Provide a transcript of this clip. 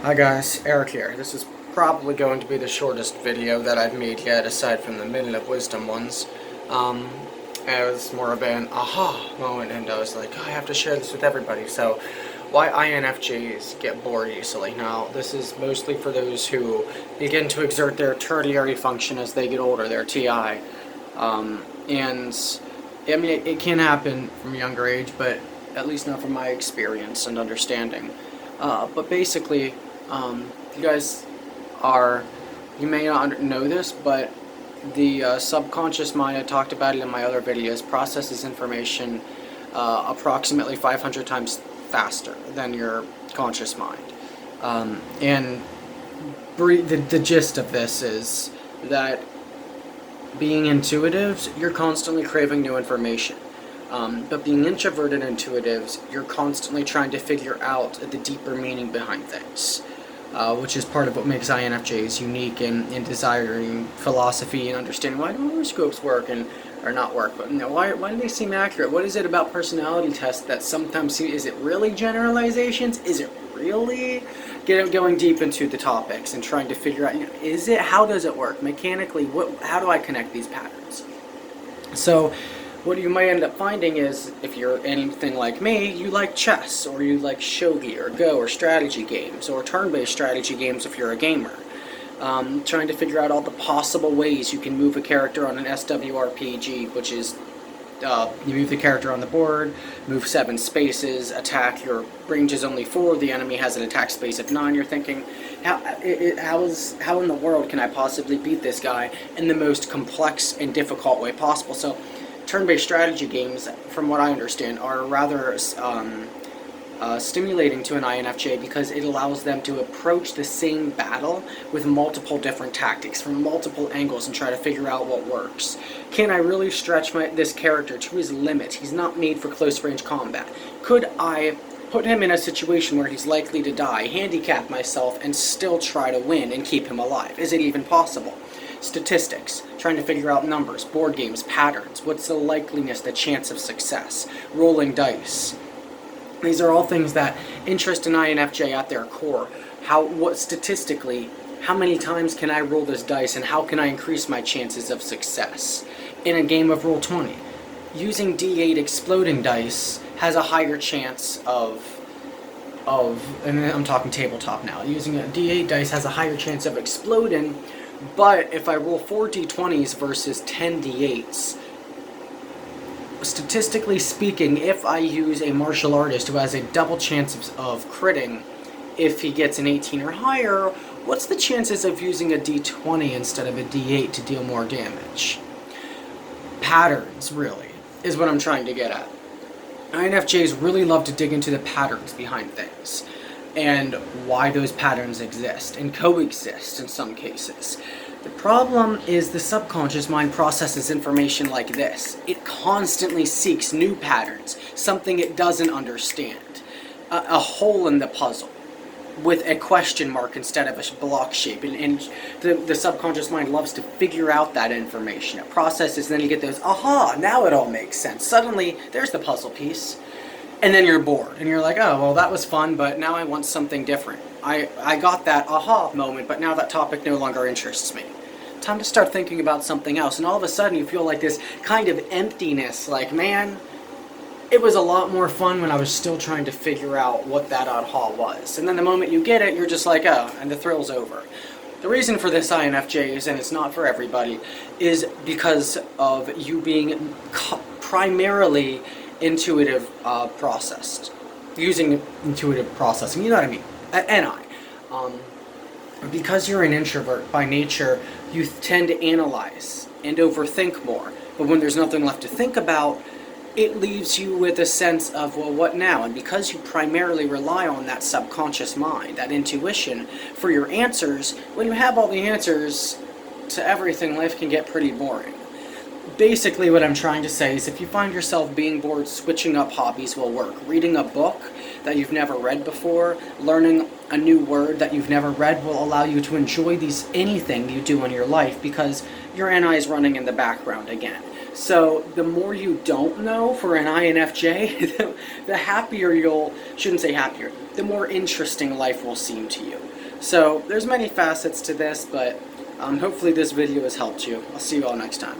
Hi guys, Eric here. This is probably going to be the shortest video that I've made yet, aside from the Minute of Wisdom ones. It was more of an aha moment, and I was like, oh, I have to share this with everybody. So, why INFJs get bored easily. Now, this is mostly for those who begin to exert their tertiary function as they get older, their TI. And, I mean, it can happen from a younger age, but at least not from my experience and understanding. But basically, you guys you may not know this, but the subconscious mind, I talked about it in my other videos, processes information approximately 500 times faster than your conscious mind. And the gist of this is that being intuitives, you're constantly craving new information. But being introverted intuitives, you're constantly trying to figure out the deeper meaning behind things, which is part of what makes INFJs unique in desiring philosophy and understanding why do horoscopes work or not work. But why do they seem accurate? What is it about personality tests that sometimes is it really generalizations? Is it really going deep into the topics and trying to figure out, is it, how does it work mechanically? How do I connect these patterns? So what you might end up finding is, if you're anything like me, you like chess, or you like shogi, or Go, or strategy games, or turn-based strategy games if you're a gamer. Trying to figure out all the possible ways you can move a character on an SWRPG, which is you move the character on the board, move 7 spaces, attack, your range is only 4, the enemy has an attack space of 9, you're thinking, how in the world can I possibly beat this guy in the most complex and difficult way possible? So turn-based strategy games, from what I understand, are rather stimulating to an INFJ because it allows them to approach the same battle with multiple different tactics from multiple angles and try to figure out what works. Can I really stretch this character to his limit? He's not made for close-range combat. Could I put him in a situation where he's likely to die, handicap myself, and still try to win and keep him alive? Is it even possible? Statistics, trying to figure out numbers, board games, patterns, what's the likeliness, the chance of success, rolling dice. These are all things that interest an INFJ at their core. Statistically, how many times can I roll this dice and how can I increase my chances of success? In a game of Roll20, using D8 exploding dice has a higher chance and I'm talking tabletop now, using a D8 dice has a higher chance of exploding. But if I roll 4 d20s versus 10 d8s, statistically speaking, if I use a martial artist who has a double chance of critting, if he gets an 18 or higher, what's the chances of using a d20 instead of a d8 to deal more damage? Patterns, really, is what I'm trying to get at. INFJs really love to dig into the patterns behind things, and why those patterns exist and coexist in some cases. The problem is the subconscious mind processes information like this. It constantly seeks new patterns, something it doesn't understand, a hole in the puzzle with a question mark instead of a block shape, and the subconscious mind loves to figure out that information. It processes, and then you get those, aha, now it all makes sense. Suddenly, there's the puzzle piece. And then you're bored, and you're like, oh, well, that was fun, but now I want something different. I got that aha moment, but now that topic no longer interests me. Time to start thinking about something else, and all of a sudden you feel like this kind of emptiness, like, man, it was a lot more fun when I was still trying to figure out what that aha was. And then the moment you get it, you're just like, oh, and the thrill's over. The reason for this, INFJs, and it's not for everybody, is because of you being primarily intuitive processed, using intuitive processing, you know what I mean, because you're an introvert by nature, you tend to analyze and overthink more, but when there's nothing left to think about, it leaves you with a sense of, well, what now? And because you primarily rely on that subconscious mind, that intuition for your answers, when you have all the answers to everything, life can get pretty boring. Basically, what I'm trying to say is if you find yourself being bored, switching up hobbies will work. Reading a book that you've never read before, learning a new word that you've never read will allow you to enjoy anything you do in your life because your NI is running in the background again. So the more you don't know for an INFJ, the happier shouldn't say happier, the more interesting life will seem to you. So there's many facets to this, but hopefully this video has helped you. I'll see you all next time.